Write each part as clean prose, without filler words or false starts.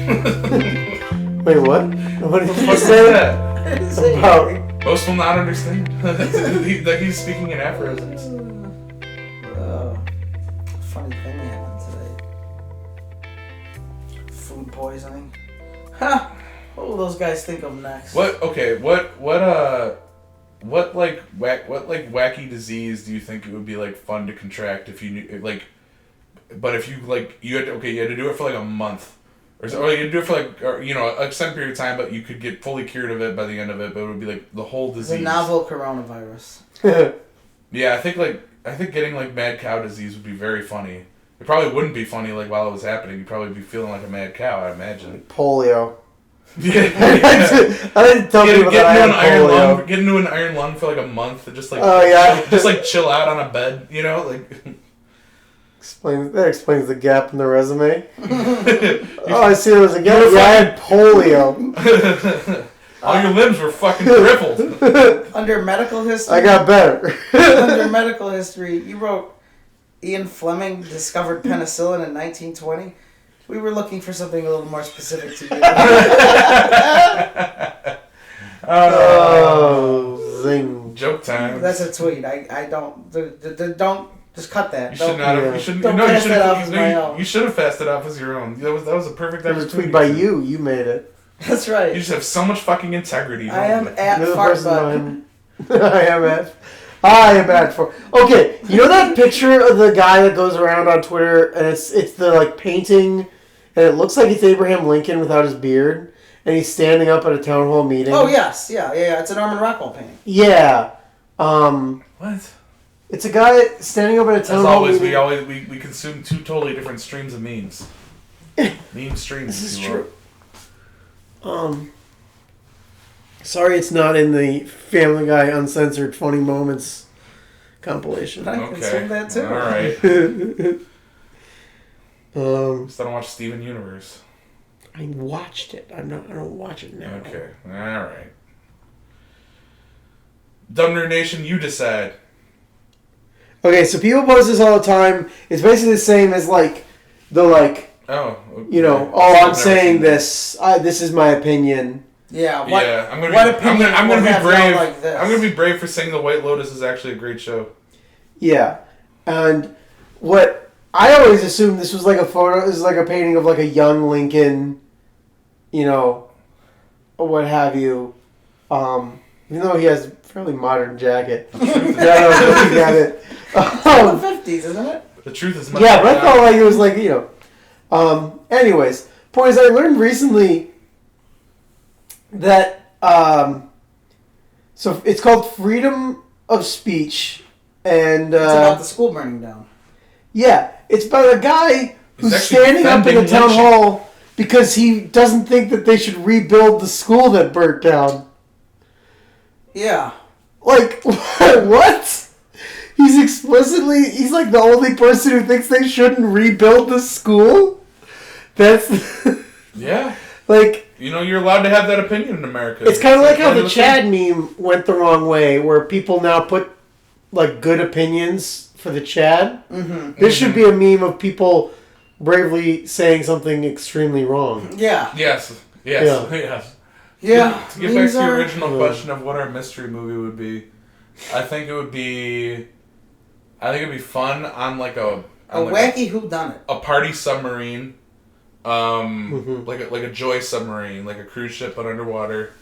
Wait, what? What did you say? About... Most will not understand. Like he's speaking in aphorisms. Funny thing happened today. Food poisoning. Huh. What will those guys think of next? What? Okay. What wacky disease do you think it would be like fun to contract if you knew like? But if you like you had to do it for like a month. Or you could do it for like, a extended period of time, but you could get fully cured of it by the end of it. But it would be like the whole disease. The novel coronavirus. Yeah, I think getting like mad cow disease would be very funny. It probably wouldn't be funny like while it was happening. You'd probably be feeling like a mad cow, I imagine. Polio. Yeah. I didn't tell people that I had polio. Get into an iron lung for like a month and just like chill out on a bed, like. That explains the gap in the resume. Oh, I see there was a gap. Yeah, I had polio. All your limbs were fucking crippled. Under medical history... I got better. Under medical history, you wrote Ian Fleming discovered penicillin in 1920. We were looking for something a little more specific to you. Oh, zing. Joke time. That's a tweet. I don't... Don't... Just cut that. You should not have. You shouldn't. You should have passed it off as your own. That was a perfect. That was a tweet by you. You made it. That's right. You just have so much fucking integrity. I am at Fartbutt. I am at fart. Okay, you know that picture of the guy that goes around on Twitter and it's the like painting, and it looks like it's Abraham Lincoln without his beard, and he's standing up at a town hall meeting. Oh yes, yeah. It's an Norman Rockwell painting. Yeah. What? It's a guy standing up at a town hall meeting. As always, we consume two totally different streams of memes. Meme streams. This is true. Sorry it's not in the Family Guy Uncensored Funny Moments compilation. I consumed that too. Alright. Just don't watch Steven Universe. I watched it. I don't watch it now. Okay. Alright. Dumner Nation, you decide. Okay, so people post this all the time. It's basically the same as I'm saying this. This is my opinion. Yeah. I'm gonna be brave. Like this? I'm gonna be brave for saying The White Lotus is actually a great show. Yeah, and what I always assumed this was like a photo. This is like a painting of like a young Lincoln, or what have you. Even though he has a fairly modern jacket. I don't know if you got it. It's from the 50s, isn't it? The truth is... Yeah, but I felt like it was like, anyways, point is I learned recently that, so it's called freedom of speech, and... it's about the school burning down. Yeah, it's about a guy who's standing up in the town hall because he doesn't think that they should rebuild the school that burnt down. Yeah. Like, what? He's like the only person who thinks they shouldn't rebuild the school? That's... Yeah. Like... you're allowed to have that opinion in America. It's kind of like how the Chad meme went the wrong way, where people now put, like, good opinions for the Chad. Mm-hmm. This should be a meme of people bravely saying something extremely wrong. Yeah. Yes. Yeah. Yeah. To get back to your original question of what our mystery movie would be, I think it'd be fun on like a wacky whodunit. A party submarine, like a joy submarine, like a cruise ship but underwater.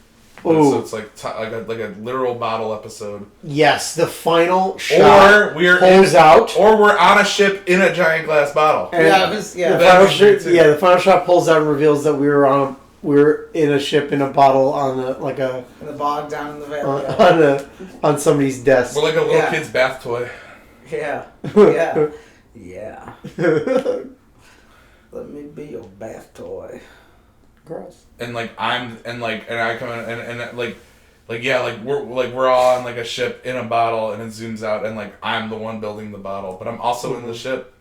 So it's like a literal bottle episode. Yes, the final shot pulls out, or we're on a ship in a giant glass bottle. The final shot pulls out and reveals that we're in a ship in a bottle on in the bog down in the valley on somebody's desk. We're like a little kid's bath toy. Yeah. Yeah. Let me be your bath toy. Gross. And like I come in and we're all on like a ship in a bottle and it zooms out and like I'm the one building the bottle, but I'm also in the ship.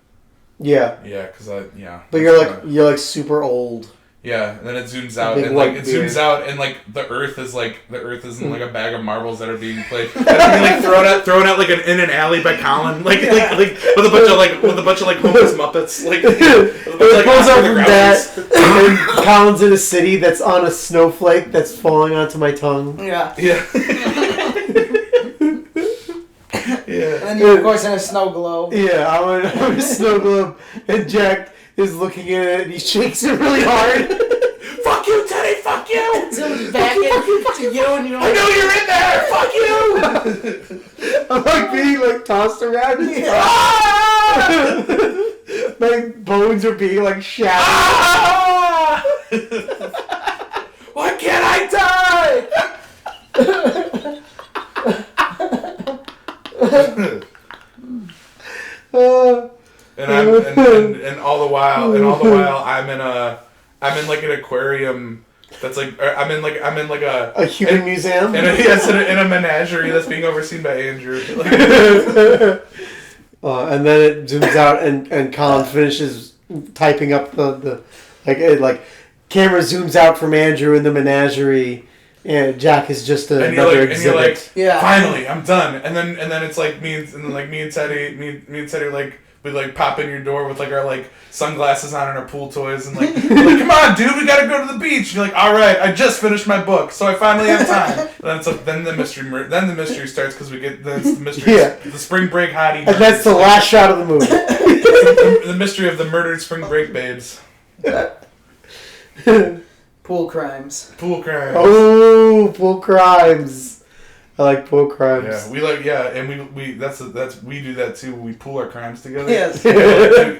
Yeah. Yeah, because But you're like super old. Yeah, and then it zooms out, big and like white it beard. zooms out, and like the Earth isn't like a bag of marbles that are being played, that are being like thrown out like in an alley by Colin, like with a bunch of homeless Muppets, like It pulls up from that, and Colin's in a city that's on a snowflake that's falling onto my tongue. Yeah. yeah, And yeah. then you're, of course, in a snow globe. Yeah, I'm a snow globe, and Jack is looking at it, and he shakes it really hard. Fuck you, Teddy! Fuck you! Zooms back into you, and you're I like, know you're in there! Fuck you! I'm like being like tossed around. Ah! My bones are being like shattered. Ah! Why can't I die? And all the while I'm in like an aquarium that's like I'm in like A human museum. in a menagerie that's being overseen by Andrew. And then it zooms out, and Colin finishes typing up the camera zooms out from Andrew in the menagerie, and Jack is just another exhibit. Yeah. Finally, I'm done. And then it's like me and Teddy like we like pop in your door with like our like sunglasses on and our pool toys and like come on, dude, we gotta go to the beach. And you're like, all right, I just finished my book, so I finally have time. And then the mystery starts because we get the mystery. Yeah. The spring break hottie. And that's the last shot of the movie. the mystery of the murdered spring break babes. pool crimes. Pool crime. Oh, pool crimes. I like pool crimes. Yeah, and we do that too. We pool our crimes together. Yes. We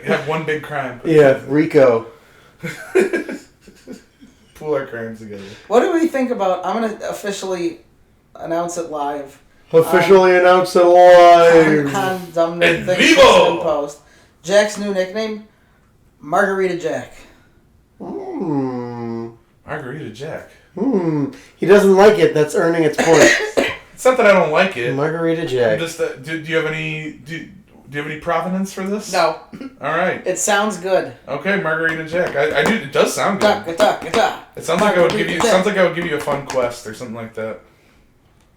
have one big crime. Yeah, Rico. Pool our crimes together. What do we think about? I'm gonna officially announce it live. Officially announced it live. On dumb new En things vivo! in post. Jack's new nickname, Margarita Jack. Margarita Jack. He doesn't like it. That's earning its point. It's not that I don't like it. Margarita Jack. Just do you have any provenance for this? No, All right. it sounds good. Okay, Margarita Jack. I do. It does sound good. It sounds like I would give you. It sounds like I would give you a fun quest or something like that.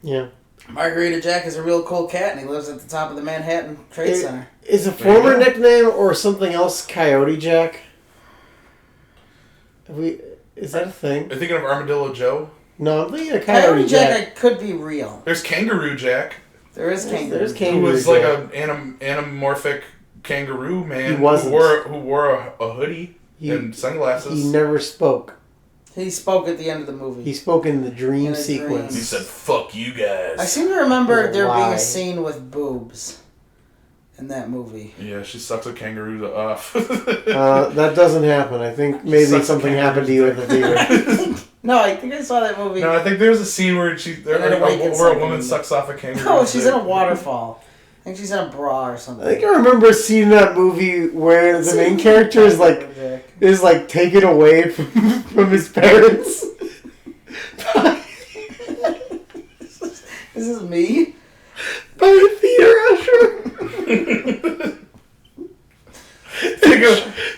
Yeah. Margarita Jack is a real cool cat, and he lives at the top of the Manhattan Trade Center. Is a There you former go. nickname or something else Coyote Jack? Is that a thing? Are you thinking of Armadillo Joe? No, I'm thinking of Coyote Coyote Jack Jack. could be real. There's Kangaroo Jack, There is kangaroo. There's who Kangaroo was like Jack. an anamorphic kangaroo man. He wasn't. Who wore a hoodie and sunglasses. He never spoke. He spoke at the end of the movie. He spoke in the dream In a sequence. He said, "Fuck you guys." I seem to remember He's a there being lie. a scene with boobs in that movie. Yeah, she sucks a kangaroo off. That doesn't happen. I think maybe Sucks something a happened to you at the theater. No, I think I saw that movie. No, I think there's a scene where then awakens where a something. woman sucks off a kangaroo. No, she's in a waterfall. I think she's in a bra or I something. think I remember seeing that movie where the main character is like taken away from his parents. This is me? By the theater usher.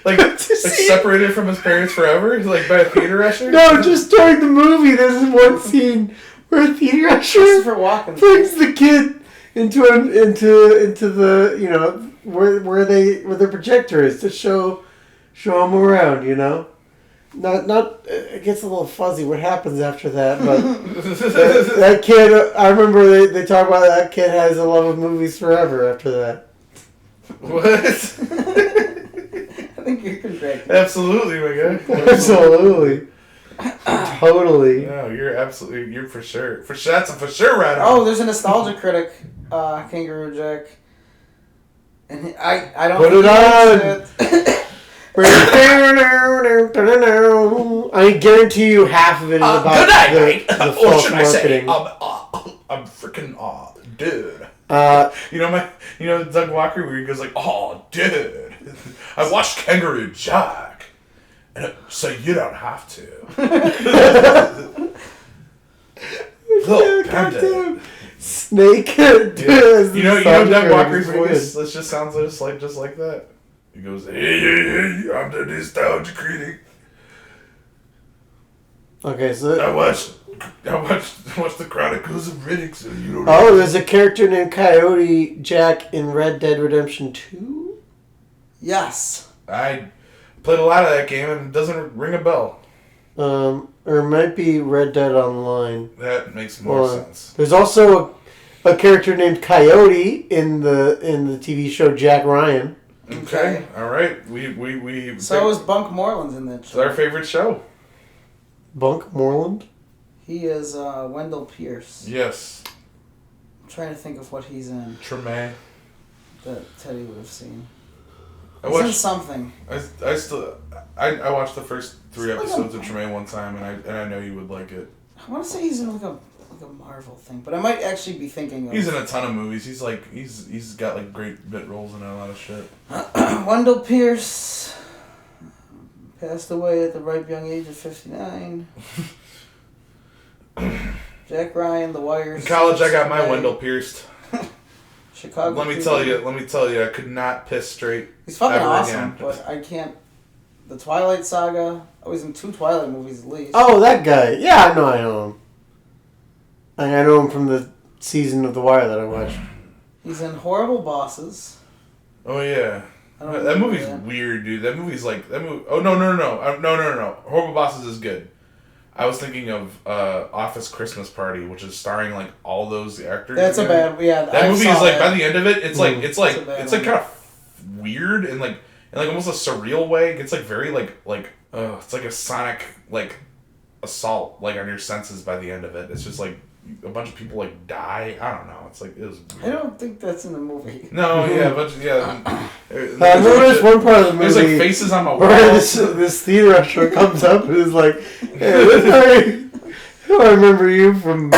like separated from his parents forever. He's like by a theater usher. No, just during the movie, there's one scene where a theater usher Christopher Walken. brings the kid into the where the projector is to show him around. Not it gets a little fuzzy what happens after that, but that kid. I remember they talk about that kid has a love of movies forever after that. What? I think you're correct. Absolutely, my guy. Absolutely, totally. No, you're for sure. That's a for sure right on. Oh, there's a nostalgia critic, Kangaroo Jack. And I don't Put think it he likes on. I guarantee you half of it is about good night, mate. the Or false should I say, marketing. I'm freaking dude. Uh, Doug Walker where he goes like, oh, dude, I watched Kangaroo Jack, so you don't have to. Look, panda. goddamn snake. Doug Nostalgia Walker's critic is pretty voice. That just sounds just like that. He goes, hey, I'm the nostalgia critic. Okay, so I watched the Chronicles of Riddick, so you don't. oh, there's a character named Coyote Jack in Red Dead Redemption 2? Yes. I played a lot of that game and it doesn't ring a bell. Or it might be Red Dead Online. That makes more sense. There's also a character named Coyote in the TV show Jack Ryan. Okay. All right. We. So is Bunk Moreland in that It's show. our favorite show. Bunk Moreland? He is Wendell Pierce. Yes. I'm trying to think of what he's in Tremaine. that Teddy would have seen. I He's in watched. something. I watched the first 3 It's like episodes a- of Tremaine one time, and I know you would like it. I want to say he's in like a Marvel thing, but I might actually be thinking of He's in a ton of movies. He's got like great bit roles in a lot of shit. Wendell Pierce passed away at the ripe young age of 59. Jack Ryan, The Wire. In college, I got my Suits, Wendell pierced. Chicago. Let me PD. tell you, I could not piss straight. He's fucking ever awesome, again. but I can't. The Twilight Saga. I was in 2 Twilight movies at least. Oh, that guy. Yeah, I know him. I know him from the season of The Wire that I watched. He's in Horrible Bosses. Oh yeah. I don't That remember movie's weird, dude. That movie's like that movie. Oh no. Horrible Bosses is good. I was thinking of Office Christmas Party, which is starring like all those actors. That's a together. bad. Yeah, That I movie saw is like that. by the end of it, it's like It's a bad one. kind of weird and like almost a surreal way. It's like very it's like a sonic like assault like on your senses by the end of it. It's just like a bunch of people like die. I don't know. It's like it was. Weird. I don't think that's in the movie. No, yeah, but yeah. I remember this one part of the movie There's like faces on my wall. where this theater usher comes up and is like, hey, this I remember you from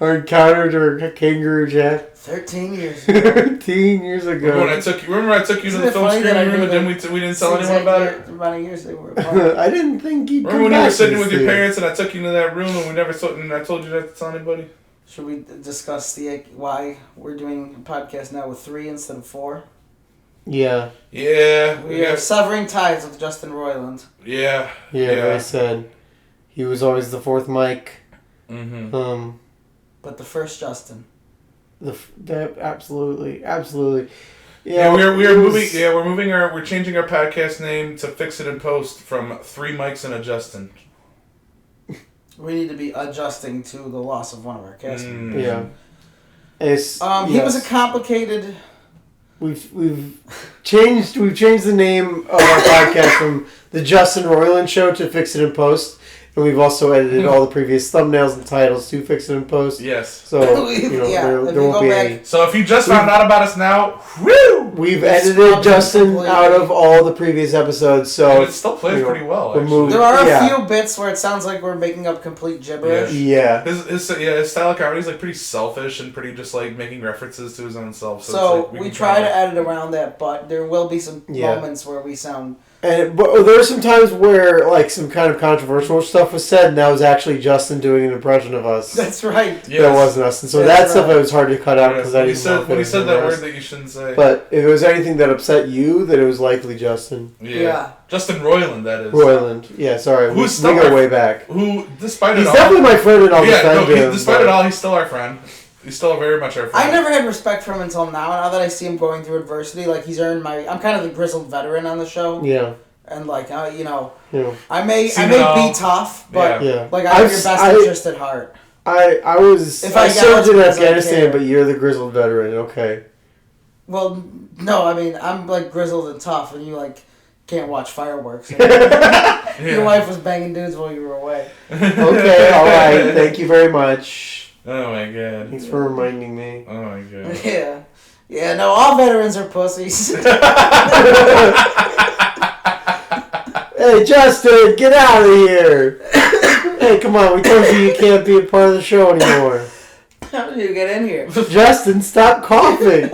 our encounter to Kangaroo Jack 13 years ago. 13 years ago. When I took you to Isn't the it film funny that I screening room knew and then we didn't tell anyone about it. The amount of years they were apart. I didn't think you'd Remember come when you back were to sitting this with your theater. parents and I took you to that room and we never saw and I told you not to tell anybody? Should we discuss why we're doing a podcast now with 3 instead of 4? Yeah. Yeah. We are severing ties with Justin Roiland. Yeah. Yeah, very sad. He was always the fourth mic. Mm-hmm. But the first Justin. Absolutely. Yeah, it was- we're changing our podcast name to Fix It and Post from 3 Mics and a Justin. We need to be adjusting to the loss of one of our cast members. Yeah. It's, He was a complicated. We've changed the name of our podcast from the Justin Roiland Show to Fix It in Post, and we've also edited all the previous thumbnails and titles to Fix It in Post. Yes. So Yeah, there if you won't go be back- any. So if you just found out about us now, woo! We've It's edited probably Justin completely- out of all the previous episodes, so And it still plays you know, pretty well, we're actually. moving- There are a Yeah. few bits where it sounds like we're making up complete gibberish. yeah. His style of comedy is like pretty selfish and pretty just like making references to his own self. So, So it's like we can try kinda, to edit around that, but there will be some Yeah. moments where we sound. But there were some times where like some kind of controversial stuff was said, and that was actually Justin doing an impression of us. That's right. Yes. That wasn't us, and so That's that stuff right. it was hard to cut out because I When he didn't know said if it when he was said that us. word that you shouldn't say. But if it was anything that upset you, then it was likely Justin Yeah. Justin Roiland, that is. Roiland. Yeah, sorry, we Who's still go our- way back. Who, despite He's it all, definitely my friend, and I'll defend him. despite but- it all, he's still our friend. He's still very much our friend. I never had respect for him until now. Now that I see him going through adversity, like he's earned my. I'm kind of the grizzled veteran on the show, Yeah, and like you know, yeah, I may Seen it all. be tough, but yeah. like I have your best interest at heart. I was. If I I served in galloped as I Afghanistan, care. but you're the grizzled veteran. Okay. Well, no, I mean I'm like grizzled and tough, and you like can't watch fireworks. Yeah. Your wife was banging dudes while you were away. Okay. All right. Thank you very much. Oh my god. Thanks for reminding me. Oh my god. Yeah, yeah. No, all veterans are pussies. Hey, Justin, get out of here! Hey, come on. We told you can't be a part of the show anymore. How did you get in here? Justin, stop coughing.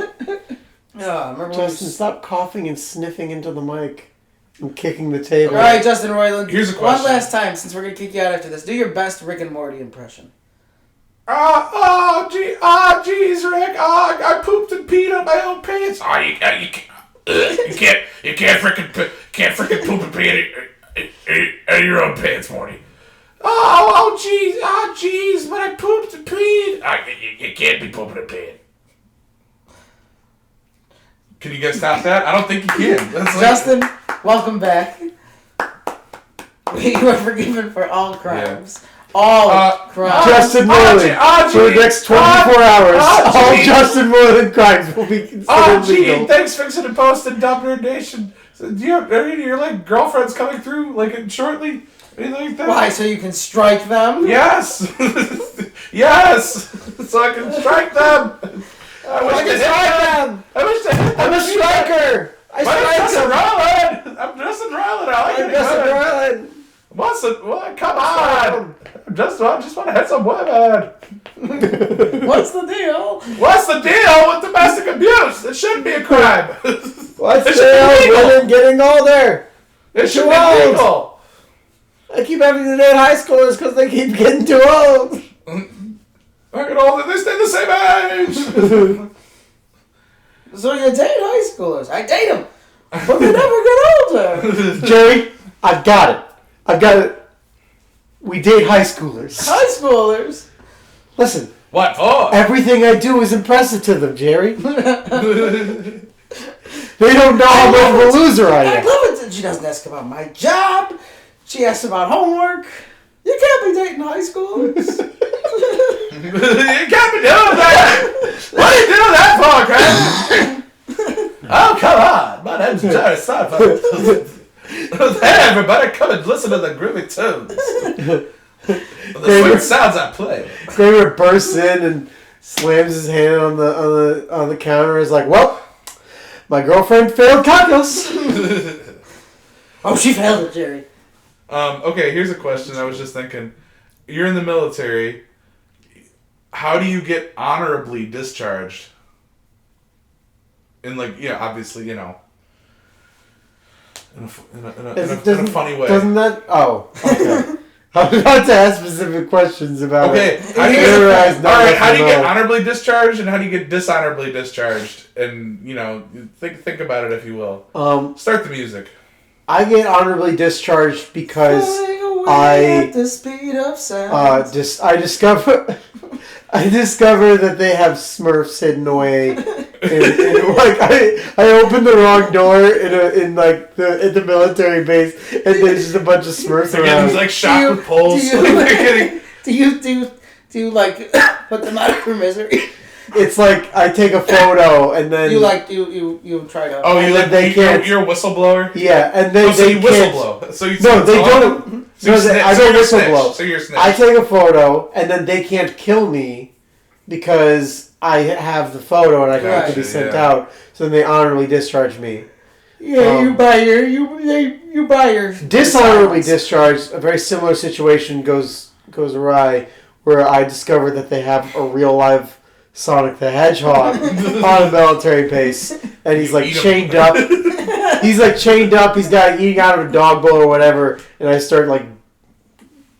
Yeah, remember when Justin, stop coughing and sniffing into the mic and kicking the table. All right, Justin Roiland. Here's a One question. last time, since we're gonna kick you out after this. Do your best Rick and Morty impression. Jeez, Rick. I pooped and peed on my own pants. You can't freaking poop and pee in your own pants, Morty. Oh, jeez, but I pooped and peed. You can't be pooping and peeing. Can you guys stop that? I don't think you can. That's Justin, welcome back. You are forgiven for all crimes. All crimes. Justin Moylan, for the next 24 hours, all Justin Moylan crimes will be considered legal. Thanks for fixing to post and dump your nation. So, your like girlfriend's coming through like shortly? Anything like that? Why? So you can strike them? Yes! Yes! So I can strike them! I wish to hit them! I wish to hit them! I'm a striker! I'm Justin Roiland! I'm Justin Roiland! I like it! Justin Roiland! Come on! I just want to hit some women! What's the deal? What's the deal with domestic abuse? It shouldn't be a crime! What's the deal with women getting older? It should be legal! I keep having to date high schoolers because they keep getting too old. I get older, they stay the same age! So you date high schoolers? I date them, but they never get older. Jerry, I've got it. We date high schoolers. High schoolers? Listen. What for? Everything I do is impressive to them, Jerry. They don't know how much of a loser I am. I love it. She doesn't ask about my job. She asks about homework. You can't be dating high schoolers. You can't be doing that! What are you doing that for, Craig? Oh, come on! My name's Jerry Seinfeld. Hey, everybody, come and listen to the groovy tunes. The sweet sounds I play. Kramer bursts in and slams his hand on the counter. Is like, well, my girlfriend failed calculus. Oh, she failed it, Jerry. Okay, here's a question. I was just thinking. You're in the military. How do you get honorably discharged? And obviously, in a funny way. Doesn't that? Oh, okay. I was about to ask specific questions about. Okay, how do you get honorably discharged and how do you get dishonorably discharged? And think about it if you will. Start the music. I get honorably discharged because at the speed of sound. I discover that they have Smurfs hidden away. I opened the wrong door at the military base, and there's just a bunch of Smurfs around. They're shot with poles. Do you put them out of their misery? It's like I take a photo and then you try to. Oh, you're a whistleblower. Yeah, and then you whistleblow. So you no, they don't. I don't whistleblow. So you're a snitch. I take a photo and then they can't kill me because I have the photo and I don't have to be sent out. So then they honorably discharge me. Yeah, you buy your dishonorably discharged. A very similar situation goes awry, where I discover that they have a real live Sonic the Hedgehog on a military base, and he's chained up. He's chained up. He's got eating out of a dog bowl or whatever, and I start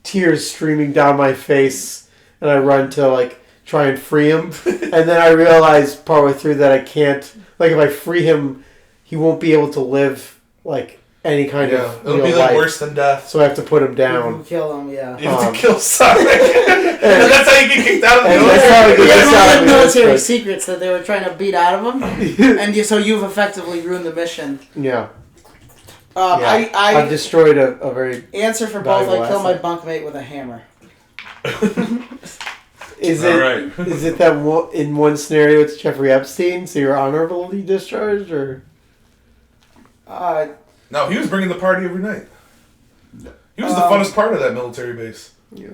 tears streaming down my face, and I run to try and free him, and then I realize partway through that I can't. If I free him, he won't be able to live any kind of it'll be life. Worse than death. So I have to put him down. You kill him, yeah. You have to kill Sonic. And that's how you get kicked out of the military. That's how you get One out of of the the military secrets that they were trying to beat out of him, and so you've effectively ruined the mission. Yeah. I've destroyed a very answer for both. I kill my asset. bunkmate with a hammer. Is All it that in one scenario it's Jeffrey Epstein, so you're honorably discharged, or? No, he was bringing the party every night. He was the funnest part of that military base. Yeah.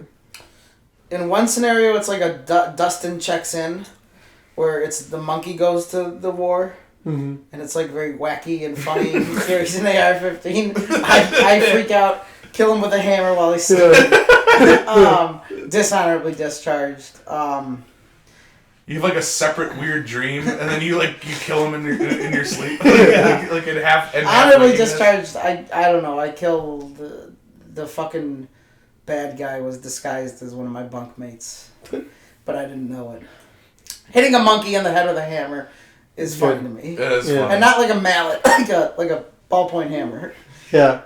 In one scenario, it's like a Dustin checks in, where it's the monkey goes to the war, and it's very wacky and funny. He carries an AR-15. I freak out, kill him with a hammer while he's sleeping. Dishonorably discharged. You have a separate weird dream, and then you kill him in your sleep, in half. Honorably discharged. I don't know. I kill the fucking bad guy was disguised as one of my bunkmates, but I didn't know it. Hitting a monkey in the head with a hammer is funny to me. It is funny. And not like a mallet, like a ballpoint hammer. Yeah.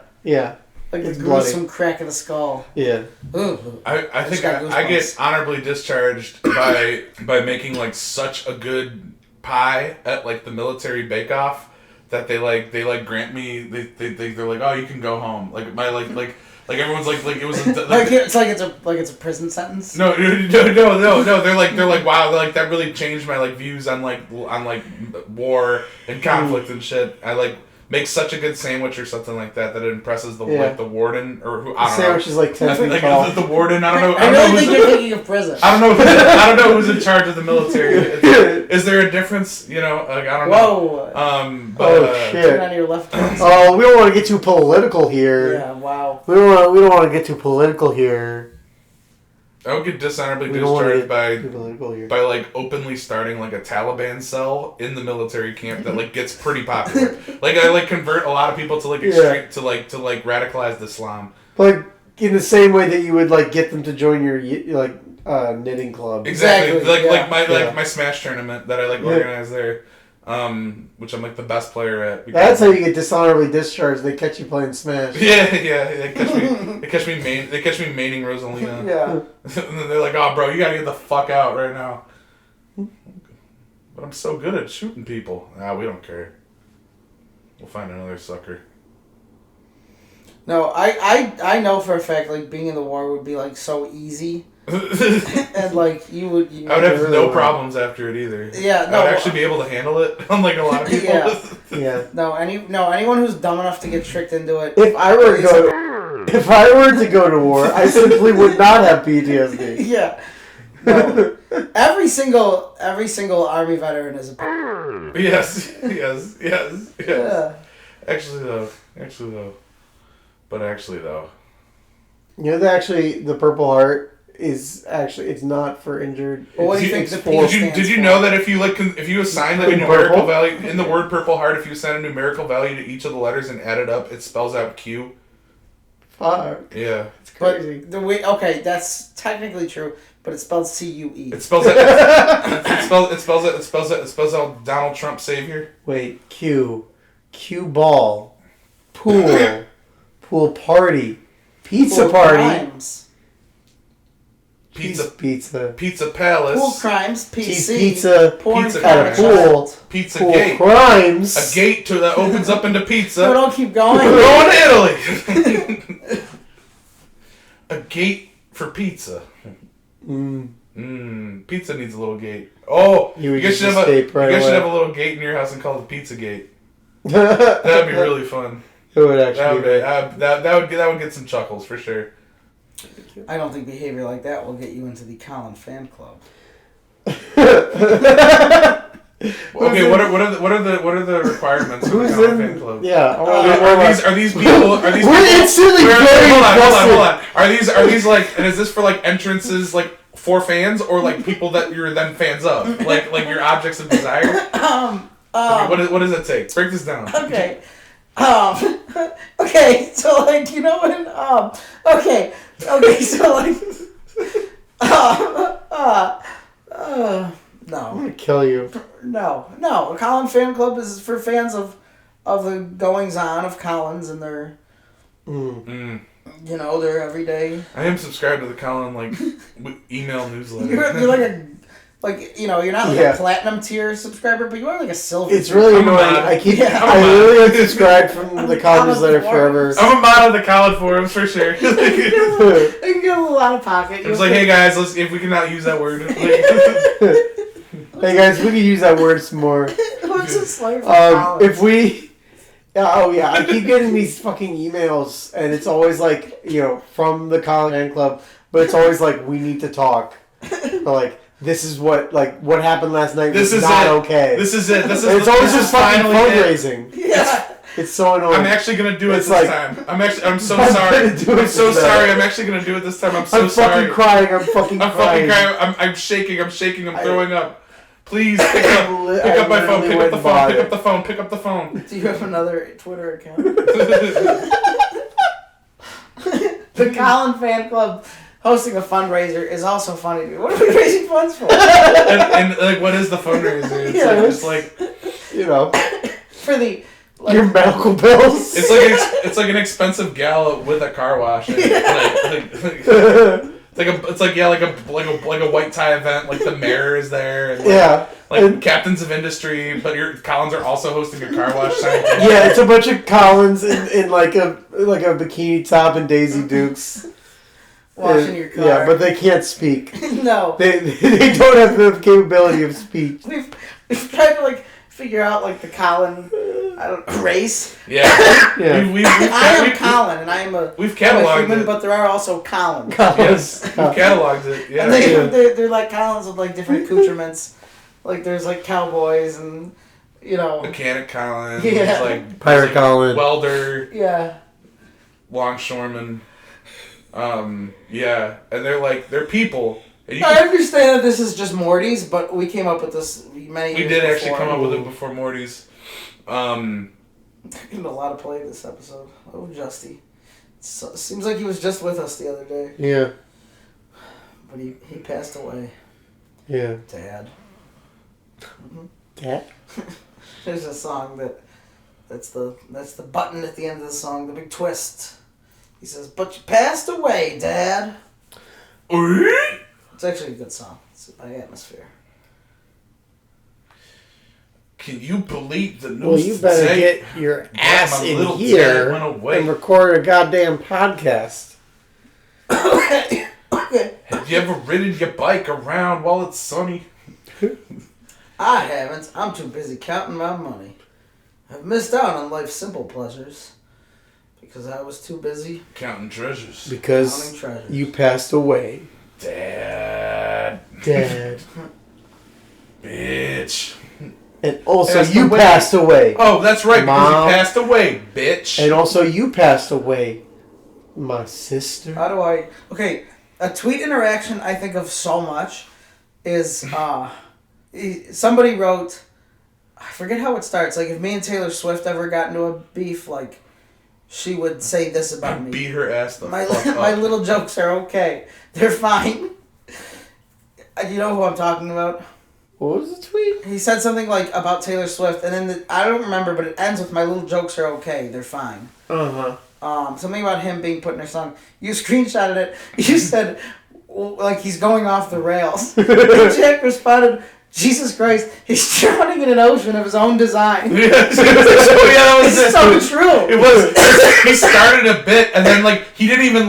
Like the It's bloody. gruesome crack of the skull. Yeah. Ooh. I think got I get goosebumps. honorably discharged by making like such a good pie at like the military bake off that they grant me they're like, oh, you can go home, like my like everyone's like it was a, Like it's a prison sentence. no they're like wow, like that really changed my like views on war and conflict and shit. I like make such a good sandwich or something like that it impresses the Yeah. like the warden or who The I don't know. sandwich is like 10 feet Like tall. the warden. I don't know. I really think you're thinking of prison. I don't know who's in charge of the military. Is there a difference? You know, like I don't know. Whoa. But Oh, Turn shit. on your left hand. Oh, we don't want to get too political here. Yeah, wow. We don't want to get too political here. I would get dishonorably We don't want to discharged get too political here. by like openly starting like a Taliban cell in the military camp that like gets pretty popular. Like I like convert a lot of people to like extreme to radicalized Islam. Like in the same way that you would like get them to join your like knitting club. Exactly. Exactly, Like yeah. my Smash tournament that I like Yeah. organize there. Which I'm like the best player at. That's how you get dishonorably discharged. They catch you playing Smash. Yeah. They catch me maining Rosalina. Yeah. And then they're like, oh, bro, you gotta get the fuck out right now. But I'm so good at shooting people. Nah, we don't care. We'll find another sucker. No, I know for a fact like being in the war would be like so easy, and like you would. I would have really no would. problems after it either. Yeah, I no. would actually be able to handle it, unlike a lot of people. Yeah. Yeah. Anyone who's dumb enough to get tricked into it. If I were to go to war, I simply would not have PTSD. Yeah. No. Every single army veteran is a. Yes. Yeah. Actually though. You know that actually the Purple Heart is actually it's not for injured. Well, what do you it's- think it's the for- P Did you know that if you assign like a In numerical purple? value in the word Purple Heart, if you assign a numerical value to each of the letters and add it up, it spells out Q. Fuck. Yeah. It's crazy. But the way that's technically true, but it's spelled C-U-E. It spells it. It spells out Donald Trump savior. Wait, Q ball, pool party, pizza Pool party, crimes. pizza, Pizza Palace. Pool crimes. cheese PC. pizza, Porn Pizza at a crimes. pool, Pizza pool Gate. crimes, A gate that opens up into pizza. No, don't keep We're going. going to Italy. A gate for pizza. Pizza needs a little gate. Oh, You would guys just should have escape right you guys should away. have a little gate in your house and call it Pizza Gate. It That'd be really fun. would actually. That would get some chuckles for sure. I don't think behavior like that will get you into the Colin fan club. Okay, what are the requirements for the Who's Colin in? fan club? Yeah. Are these people? We're instantly Wait, very hold invested. on. Are these like? And is this for like entrances like for fans or like people that you're then fans of? Like your objects of desire? Okay, what does it take? Break this down. Okay. Okay, so like you know when okay, so like I'm no. gonna kill you. No. A Colin fan club is for fans of the goings on of Collins and their their everyday. I am subscribed to the Colin email newsletter. You're not like a platinum tier subscriber, but you are like a silver. It's tier. really I'm a annoying. mod. I literally unsubscribed from the college newsletter forever. I'm a mod on the Colin forums for sure. You can get a little out of pocket. It's like, hey guys, if we can not use that word. Hey guys, we can use that word some more. What's it like for Collins? If we, oh yeah, I keep getting these fucking emails, and it's always like from the Colin fan club, but it's always like we need to talk, or like this is what happened last night. This was is not it. okay. This is it. This is. And it's always this is just fucking finally it. fundraising. Yeah. It's so annoying. I'm actually gonna do it It's this like- time. I'm so I'm sorry. gonna do it I'm so this time. sorry. I'm actually gonna do it this time. I'm so I'm sorry. fucking crying. I'm fucking I'm crying. fucking crying. I'm shaking. I'm throwing up. Please pick up my phone. literally Pick up went the and phone. bought Pick it. up the phone. Pick up the phone. Do you have another Twitter account? The Colin fan club hosting a fundraiser is also funny to me. What are we raising funds for? and like, what is the fundraiser? It's Yeah, like just like for the Your medical bills. It's like an expensive gal with a car wash. It's like a white tie event. Like the mayor is there. And and captains of industry. But your Collins are also hosting a car wash. Yeah, it's a bunch of Collins in like a bikini top and Daisy Dukes. Washing your car. Yeah, but they can't speak. No. They don't have the capability of speech. We've tried to figure out the Colin race. Yeah. I am Colin, and I am we've cataloged human, it. but there are also Collins. Yes, we've cataloged it. Yeah. And they're like Collins with different accoutrements. There's cowboys and mechanic Collins. Yeah. Pirate Colin. Welder. Yeah. Longshoreman. Yeah, and they're people. I understand that this is just Morty's, but we came up with this many years We did before. actually come up with it before Morty's. Getting a lot of play this episode. Oh, Justy. Seems like he was just with us the other day. Yeah. But he passed away. Yeah. Dad. Mm-hmm. Dad? There's a song that's the button at the end of the song, the big twist. He says, "But you passed away, Dad." It's actually a good song. It's by Atmosphere. Can you believe the news? Well, you better get your ass my in little here dad went away. and record a goddamn podcast. Okay. Have you ever ridden your bike around while it's sunny? I haven't. I'm too busy counting my money. I've missed out on life's simple pleasures because I was too busy Counting treasures. Because counting treasures. you passed away. Dad. Bitch. And also Passed you away. passed away. Oh, that's right, because Mom. you passed away, bitch. And also you passed away. My sister. How do I... Okay, a tweet interaction I think of so much is... somebody wrote... I forget how it starts. If me and Taylor Swift ever got into a beef, she would say this about me. Beat her ass the My fuck my up. little jokes are okay. They're fine. Do you know who I'm talking about? What was the tweet? He said something about Taylor Swift, and then I don't remember, but it ends with "My little jokes are okay. They're fine." Something about him being put in her song. You screenshotted it. You said he's going off the rails. And Jack responded, "Jesus Christ, he's drowning in an ocean of his own design." That was It's so true. It was. He started a bit, and then he didn't even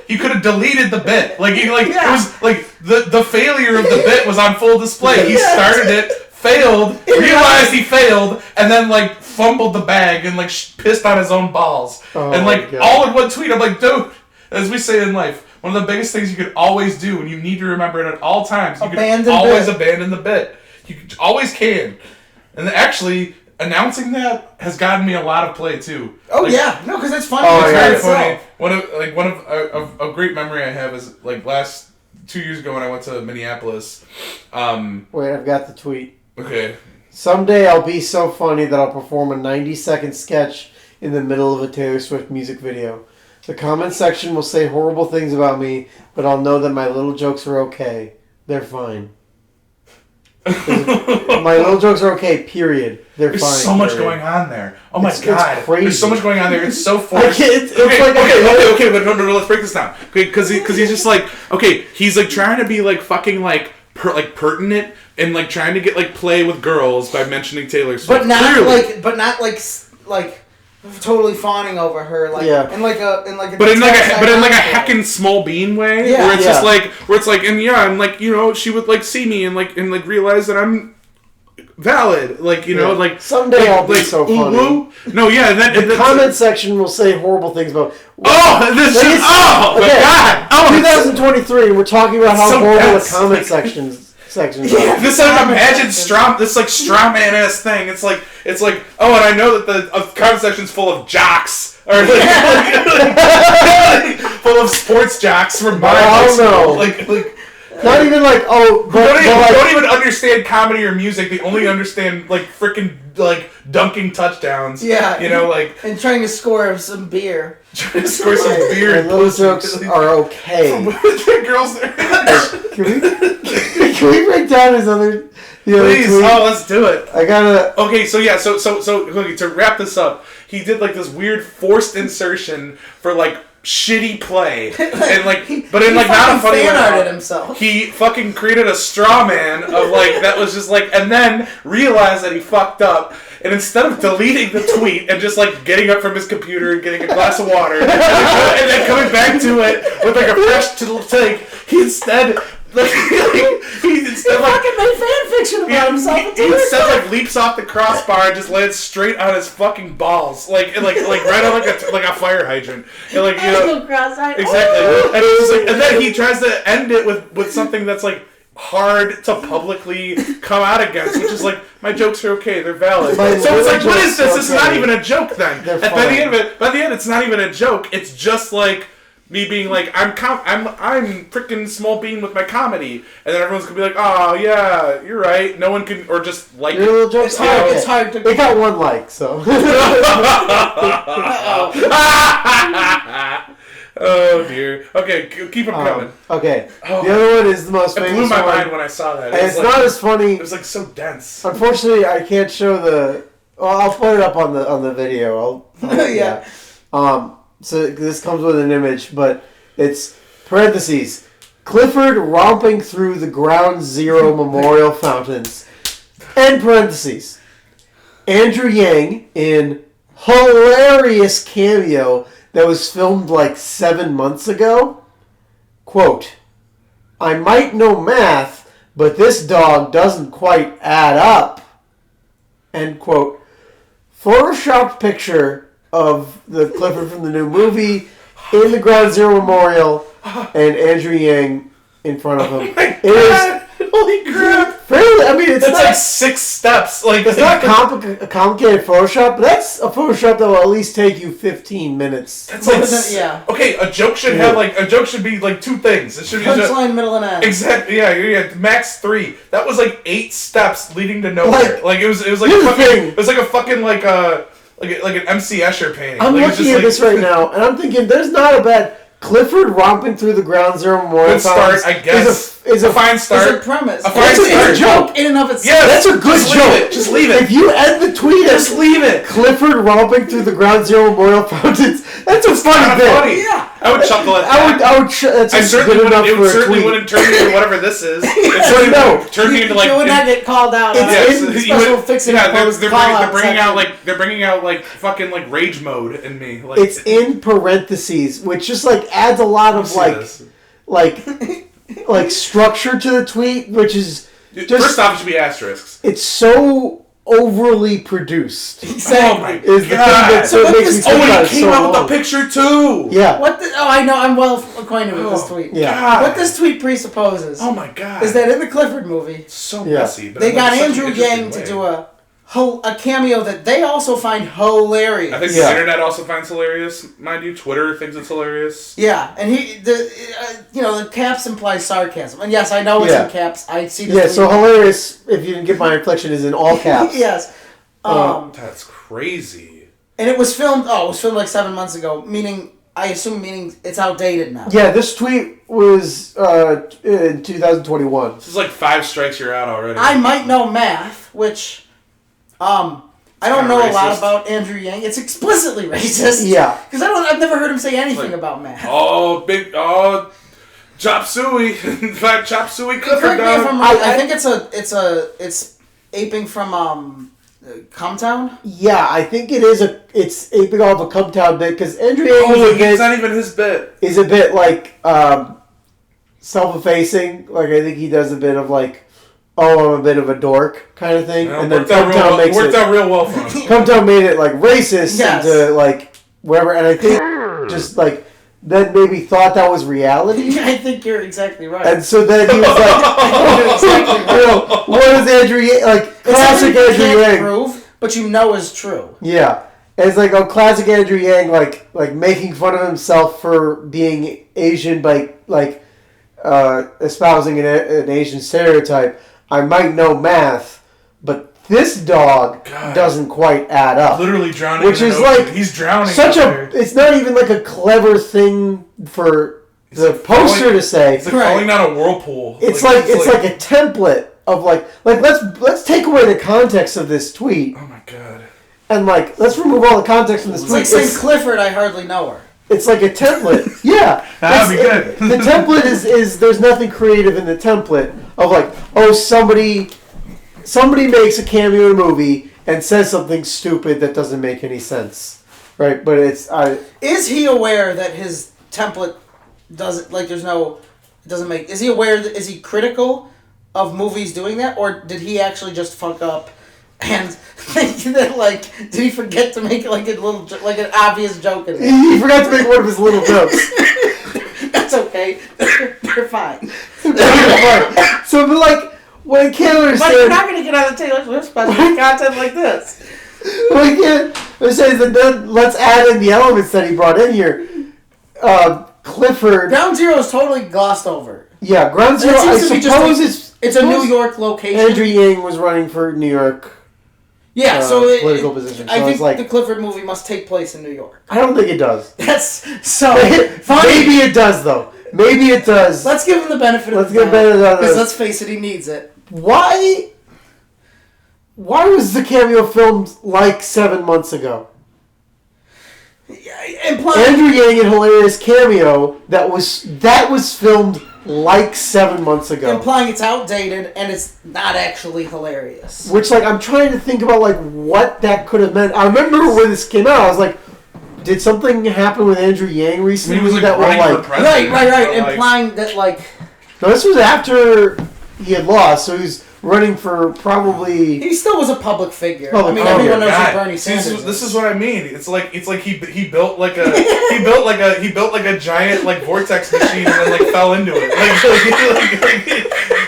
he could have deleted the bit. It was the failure of the bit was on full display. He started it, failed, realized he failed, and then fumbled the bag and pissed on his own balls. And all in one tweet. I'm like, dude, as we say in life, one of the biggest things you could always do, and you need to remember it at all times, you can always abandon the bit. You always can. And actually, announcing that has gotten me a lot of play too. Oh yeah, no, because it's funny. It's very itself. funny. One of a great memory I have is last 2 years ago when I went to Minneapolis. Wait, I've got the tweet. Okay. Someday I'll be so funny that I'll perform a 90-second sketch in the middle of a Taylor Swift music video. The comment section will say horrible things about me, but I'll know that my little jokes are okay. They're fine. My little jokes are okay, period. They're There's fine. so much period. going on there. Oh my It's god. crazy. There's so much going on there. It's so forced. It's Okay, but no, let's break this down. Okay, because he's just he's trying to be fucking pertinent and trying to get play with girls by mentioning Taylor Swift. But not Clearly. totally fawning over her, Yeah. in a But in a heckin' small bean way, Yeah. where it's Yeah. and she would see me and realize that I'm valid, Someday I'll be so funny. woo. No, yeah, and then The comment section will say horrible things about. Oh, this But is it's- my okay, god! Oh, 2023, and we're talking about how so horrible dense. the comment sections are. This imagine straw man ass thing. It's like oh, and I know that the comment section's full of jocks or full of sports jocks from my high school. Not even like Who don't like, even understand comedy or music. They only understand like freaking like dunking touchdowns. Yeah. You know, like And trying to score some beer. trying to score some beer and and those pussy. jokes are okay. The girls there. Can we break down his other? The other Please, tweet? let's do it. I gotta. Okay, so yeah, so okay, to wrap this up, he did like this weird forced insertion for like shitty play, and like, but in like not a funny way. Fan arted himself. He fucking created a straw man of like that was just like, and then realized that he fucked up, and instead of deleting the tweet and just like getting up from his computer and getting a glass of water and then coming back to it with like a fresh take, he instead. Like, he instead like fucking made fan fiction about himself. he instead like leaps off the crossbar and just lands straight on his fucking balls, like right on like a fire hydrant, and like you know Cross-eyed. exactly. And it's just like, and then he tries to end it with something that's like hard to publicly come out against, which is like my jokes are okay, they're valid. My So it's like, what jokes is this? are It's not okay. even a joke then. They're And by fine. the end of it, it's not even a joke. It's just like. Me being like, I'm freaking small bean with my comedy, and then everyone's gonna be like, oh yeah, you're right. No one can, or just like Your little jokes. It's hard. Okay. It's hard to. It got 1 like, so. Oh dear. Okay, keep them coming. Okay. Oh. The other one is the most It famous blew my one. mind when I saw that. And it's not as funny. It was like so dense. Unfortunately, I can't show the. Well, I'll put it up on the video. Yeah. So this comes with an image, but it's parentheses. Clifford romping through the Ground Zero memorial fountains. End parentheses. Andrew Yang in hilarious cameo that was filmed like 7 months ago. Quote, I might know math, but this dog doesn't quite add up. End quote. Photoshopped picture of the Clifford from the new movie in the Ground Zero Memorial and Andrew Yang in front of him. It is Holy crap! fairly, I mean, it's That's not, like 6 steps. Like it's not a complicated Photoshop, but that's a Photoshop that will at least take you 15 minutes. That's like Yeah. Okay, a joke should have like a joke should be like 2 things. It should be just Punchline, middle, and end. exactly yeah, max 3. That was like 8 steps leading to nowhere. Like it was like here's a the fucking thing. it was like a fucking like an MC Escher painting. I'm like, it's looking just at this right now, and I'm thinking there's not a bad Clifford romping through the Ground Zero Memorial Good start, fountains I guess. Is a fine It's start. a premise. A fine It's start. a joke in and of itself. Yes. That's a good Just joke. leave it. Just leave it. If you end the tweet Just as leave it. Clifford romping through the Ground Zero Memorial fountains, that's a funny Kinda bit. funny. Yeah. I would chuckle at that. I would. That's I just certainly good enough wouldn't. It for a certainly tweet. wouldn't turn me into whatever this is. It No. certainly turn me into like. You would not get called out. on It's it. in Special fixing Yeah, post they're call-out bringing out like fucking like rage mode in me. Like It's in parentheses, which just like adds a lot of see like, this. like structure to the tweet, which is Dude, just first off, it should be asterisks. it's so overly produced. Oh my Is the thing god! that so it makes me this- think Oh, about and it he came so out with long. the picture too. Yeah. What? I know. I'm well acquainted with this Oh, tweet. Yeah. God. What this tweet presupposes Oh my god! is that in the Clifford movie, so Yeah. messy? But they in, got like, such an Andrew interesting Yang to way. do a cameo that they also find hilarious. I think Yeah. the internet also finds hilarious, mind you. Twitter thinks it's hilarious. Yeah, and the caps imply sarcasm, and yes, I know it's Yeah. in caps. I see. This Yeah. So tweet. hilarious. If you didn't get my inflection, is in all caps. Yes. That's crazy. And it was filmed. Oh, it was filmed like 7 months ago. Meaning it's outdated now. Yeah. This tweet was in 2021. This is like 5 strikes you're out already. I might know math, which, I don't kinda know a lot racist. about Andrew Yang. It's explicitly racist. Yeah. Because I've never heard him say anything Like, about math. Chop Suey. In fact, Chop Suey Clifford Correct me if dog. I'm wrong. I think it's aping from Cometown. Yeah, I think it's aping off a Come Town bit because Andrew Yang Oh, is a it's bit not even his bit. is a bit like self-effacing. Like I think he does a bit of like, oh, I'm a bit of a dork kind of thing, and then Worked out Come Town makes worked it. out real well for him. Come Town made it like racist Yes. into like whatever, and I think just like then maybe thought that was reality, I think you're exactly right. and so then he was like, You're exactly right. you know, what is Andrew Yang like? It's Classic something you Andrew can't Yang. prove, but you know is true. Yeah. And it's like a classic Andrew Yang, like making fun of himself for being Asian by espousing an Asian stereotype. I might know math, but this dog God. doesn't quite add up. Literally drowning. Which in is an ocean. like he's drowning. Such out a. there. It's not even like a clever thing for the poster to say. It's like falling down a whirlpool. It's like a template of like let's take away the context of this tweet. Oh my god. And like let's remove all the context from this It's tweet. like saying Clifford, I hardly know her. It's like a template. Yeah. That'd be good. The template is there's nothing creative in the template of like, oh, somebody makes a cameo in a movie and says something stupid that doesn't make any sense. Right? But Is he aware that his template doesn't make, is he aware that, is he critical of movies doing that, or did he actually just fuck up and think that, like, did he forget to make like a little, like an obvious joke in it? he forgot to make one of his little jokes. That's okay. They're fine. So, but like, what I can't understand. But you're not going to get on the Taylor Swift special with content like this. What I can't understand is that then let's add in the elements that he brought in here. Clifford. Ground Zero is totally glossed over. Yeah, Ground Zero. I suppose it's a New York location. Andrew Yang was running for New York. Yeah, so political position. So I think like, the Clifford movie must take place in New York. I don't think it does. That's so funny. Maybe it does though. Maybe it does. Let's give him the benefit of Let's the give benefit of because the- let's face it, he needs it. Why was the cameo filmed like 7 months ago? Andrew Yang in hilarious cameo that was filmed like 7 months ago. Implying it's outdated and it's not actually hilarious. Which, like, I'm trying to think about, like, what that could have meant. I remember when this came out, I was like, did something happen with Andrew Yang recently? He was, like, that running were, for like... president. Right. Like, Implying that, like... No, this was after he had lost, so he was running for probably... He still was a public figure. Public I mean, figure. everyone knows God. who Bernie See, Sanders this is what I mean. It's like he built like a he built like a giant like vortex machine and then like fell into it.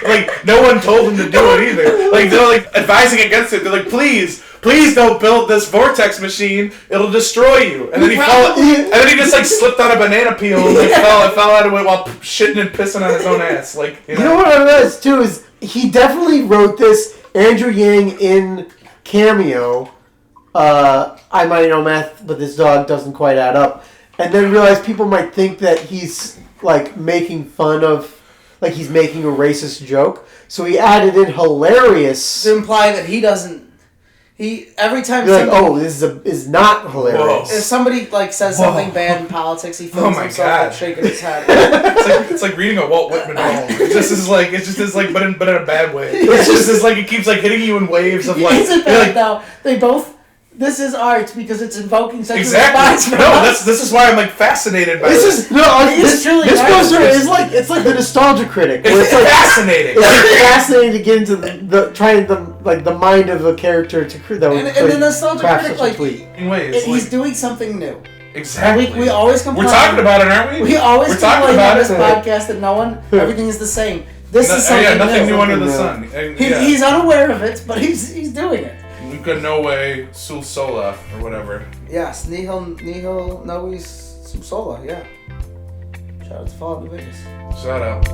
Like no one told him to do it either. Like they're like advising against it. They're like, please don't build this vortex machine. It'll destroy you. And then he just like slipped on a banana peel and like fell out of it while shitting and pissing on his own ass. Like You know what it is, too, is he definitely wrote this Andrew Yang in cameo. I might know math, but this dog doesn't quite add up. And then realized people might think that he's, like, making fun of... Like, he's making a racist joke. So he added in hilarious... to imply that he doesn't... Every time You're like, somebody... this is not hilarious. If somebody like says something bad in politics, he films himself like shaking his head. It's like reading a Walt Whitman poem. It's just like, but in a bad way. It's just like it keeps like hitting you in waves of like. Isn't that though? They both. This is art because it's invoking such a Exactly. response from No, us. this is why I'm like fascinated by This this. is no. It's truly This art. poster is like the nostalgia critic. Where It's it's like fascinating. It's like fascinating to get into the mind of a character that would And the nostalgia craft critic, such a like, tweet. In ways, He's like, doing something new. exactly. We always complain. We're talking about it, aren't we? We always We're talking complain on about this it. podcast that no one, everything is the same. This is something nothing new. new under the Something sun. He's unaware of it, but he's doing it. Luca Noe Sul Sola or whatever. Yes, Nihil Nois Subsola, yeah. Shout out to Fallout New Vegas. Shout out.